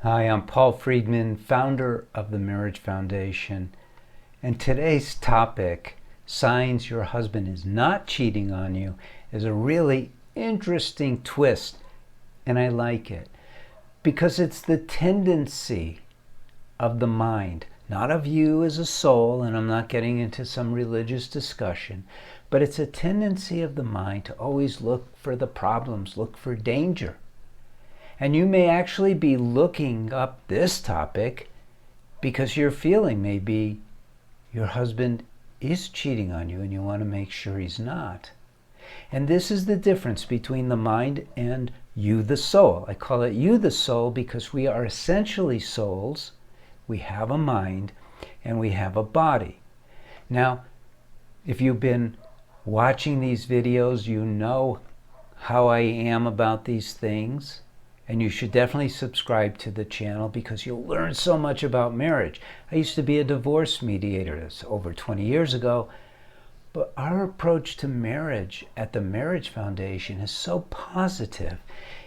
Hi, I'm Paul Friedman, founder of the Marriage Foundation, and today's topic, signs your husband is not cheating on you, is a really interesting twist, and I like it because it's the tendency of the mind, not of you as a soul, and I'm not getting into some religious discussion, but it's a tendency of the mind to always look for the problems, look for danger. And you may actually be looking up this topic because your feeling may be your husband is cheating on you and you want to make sure he's not. And this is the difference between the mind and you, the soul. I call it you, the soul, because we are essentially souls. We have a mind and we have a body. Now, if you've been watching these videos, you know how I am about these things. And you should definitely subscribe to the channel because you'll learn so much about marriage. I used to be a divorce mediator. That's over 20 years ago. But our approach to marriage at the Marriage Foundation is so positive.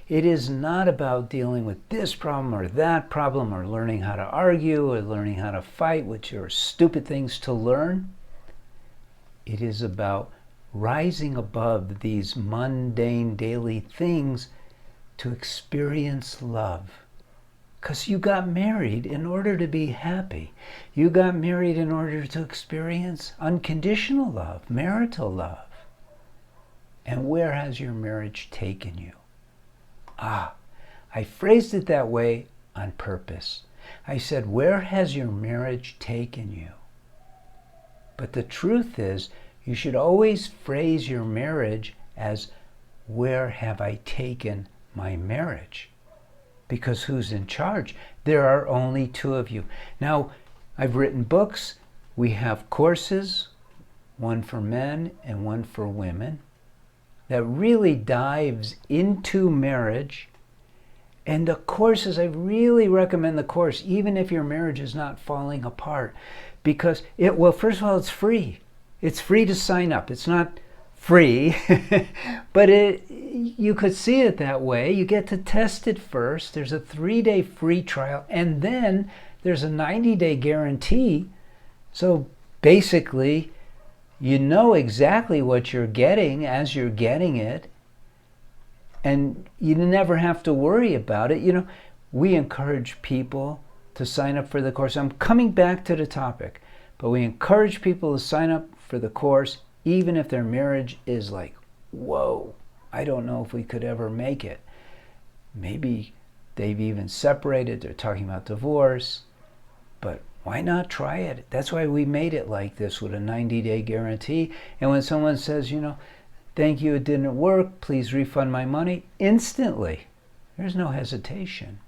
It is not about dealing with this problem or that problem or learning how to argue or learning how to fight, which are stupid things to learn. It is about rising above these mundane daily things to experience love. Because you got married in order to be happy. You got married in order to experience unconditional love, marital love. And where has your marriage taken you? I phrased it that way on purpose. I said, where has your marriage taken you? But the truth is, you should always phrase your marriage as, where have I taken my marriage? Because who's in charge? There are only two of you. Now, I've written books. We have courses, one for men and one for women, that really dives into marriage. And the courses, I really recommend the course, even if your marriage is not falling apart. Because well, first of all, it's free. It's free to sign up. It's not free, but you could see it that way. You get to test it first. There's a 3-day free trial, and then there's a 90-day guarantee. So basically, you know exactly what you're getting as you're getting it, and you never have to worry about it. You know, we encourage people to sign up for the course. I'm coming back to the topic, but we encourage people to sign up for the course even if their marriage is like, whoa, I don't know if we could ever make it. Maybe they've even separated, they're talking about divorce, but why not try it? That's why we made it like this with a 90-day guarantee. And when someone says, thank you, it didn't work, please refund my money, instantly, there's no hesitation.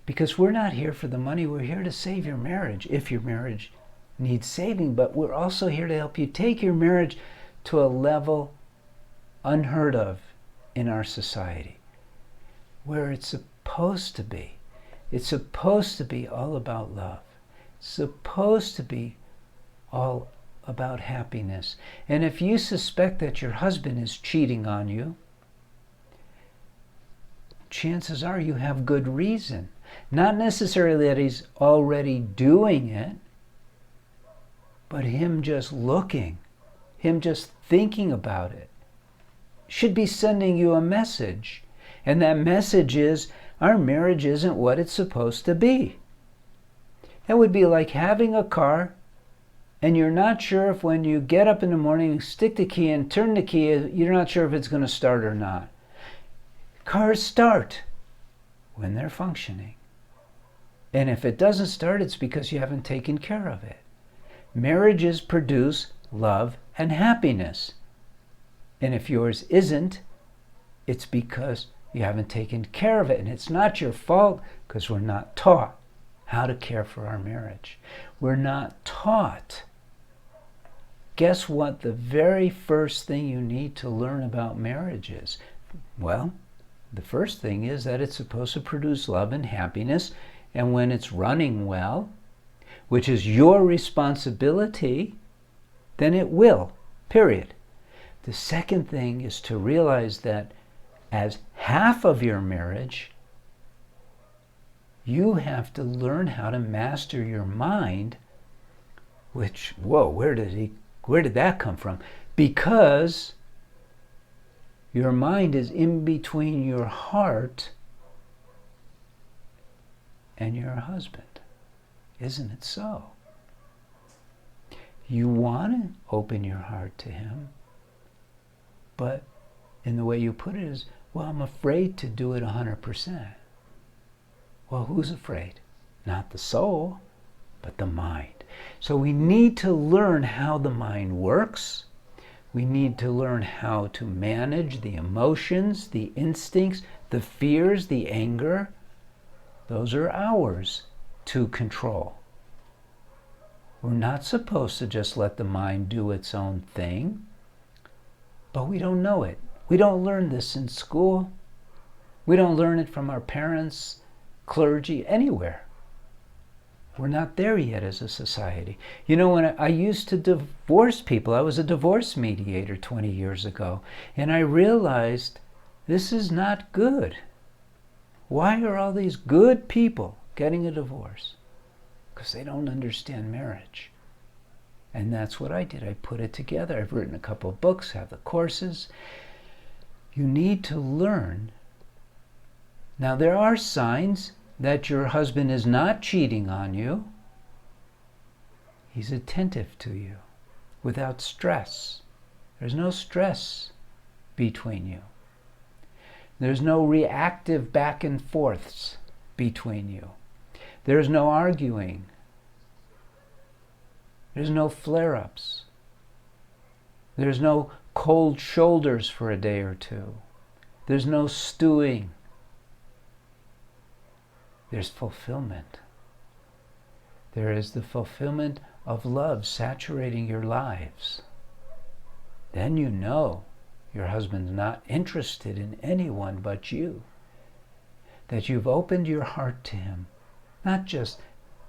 Because we're not here for the money, we're here to save your marriage, if your marriage needs saving, but we're also here to help you take your marriage to a level unheard of in our society, where it's supposed to be. It's supposed to be all about love. It's supposed to be all about happiness. And if you suspect that your husband is cheating on you, chances are you have good reason. Not necessarily that he's already doing it, but him just looking, him just thinking about it, should be sending you a message. And that message is, our marriage isn't what it's supposed to be. That would be like having a car, and you're not sure if when you get up in the morning, stick the key in, turn the key, you're not sure if it's going to start or not. Cars start when they're functioning. And if it doesn't start, it's because you haven't taken care of it. Marriages produce love and happiness. And if yours isn't, it's because you haven't taken care of it. And it's not your fault, because we're not taught how to care for our marriage. We're not taught. Guess what the very first thing you need to learn about marriage is? Well, the first thing is that it's supposed to produce love and happiness. And when it's running well, which is your responsibility, then it will, period. The second thing is to realize that as half of your marriage, You have to learn how to master your mind, which, whoa, where did that come from? Because your mind is in between your heart and your husband. Isn't it so? You want to open your heart to him, but in the way you put it is, well, I'm afraid to do it 100%. Well, who's afraid? Not the soul, but the mind. So we need to learn how the mind works. We need to learn how to manage the emotions, the instincts, the fears, the anger. Those are ours to control. We're not supposed to just let the mind do its own thing, but we don't know it. We don't learn this in school. We don't learn it from our parents, clergy, anywhere. We're not there yet as a society. You know, when I used to divorce people, I was a divorce mediator 20 years ago, and I realized this is not good. Why are all these good people getting a divorce? Because they don't understand marriage. And that's what I did. I put it together. I've written a couple of books, have the courses. You need to learn. Now, there are signs that your husband is not cheating on you. He's attentive to you without stress. There's no stress between you. There's no reactive back and forths between you. There's no arguing. There's no flare-ups. There's no cold shoulders for a day or two. There's no stewing. There's fulfillment. There is the fulfillment of love saturating your lives. Then you know your husband's not interested in anyone but you. That you've opened your heart to him. Not just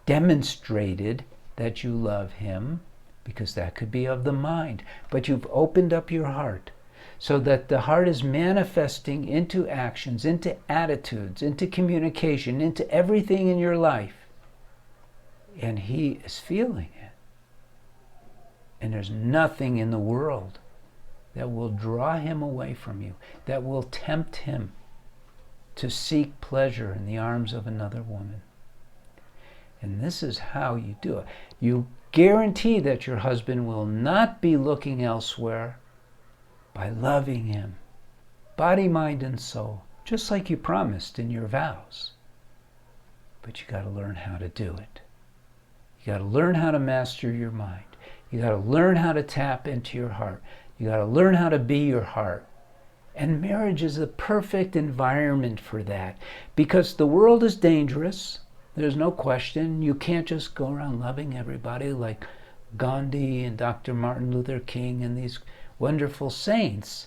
demonstrated that you love him, because that could be of the mind, but you've opened up your heart so that the heart is manifesting into actions, into attitudes, into communication, into everything in your life. And he is feeling it. And there's nothing in the world that will draw him away from you, that will tempt him to seek pleasure in the arms of another woman. And this is how you do it. You guarantee that your husband will not be looking elsewhere by loving him, body, mind, and soul, just like you promised in your vows. But you got to learn how to do it. You got to learn how to master your mind. You got to learn how to tap into your heart. You got to learn how to be your heart. And marriage is the perfect environment for that, because the world is dangerous. There's no question. You can't just go around loving everybody like Gandhi and Dr. Martin Luther King and these wonderful saints.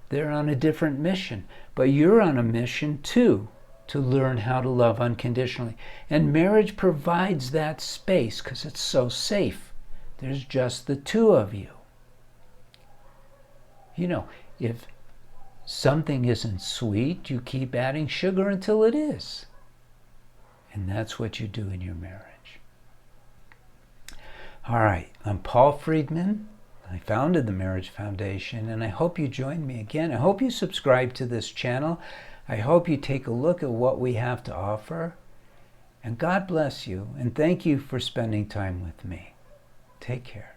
They're on a different mission. But you're on a mission too, to learn how to love unconditionally. And marriage provides that space because it's so safe. There's just the two of you. You know, if something isn't sweet, you keep adding sugar until it is. And that's what you do in your marriage. All right, I'm Paul Friedman. I founded the Marriage Foundation, and I hope you join me again. I hope you subscribe to this channel. I hope you take a look at what we have to offer. And God bless you, and thank you for spending time with me. Take care.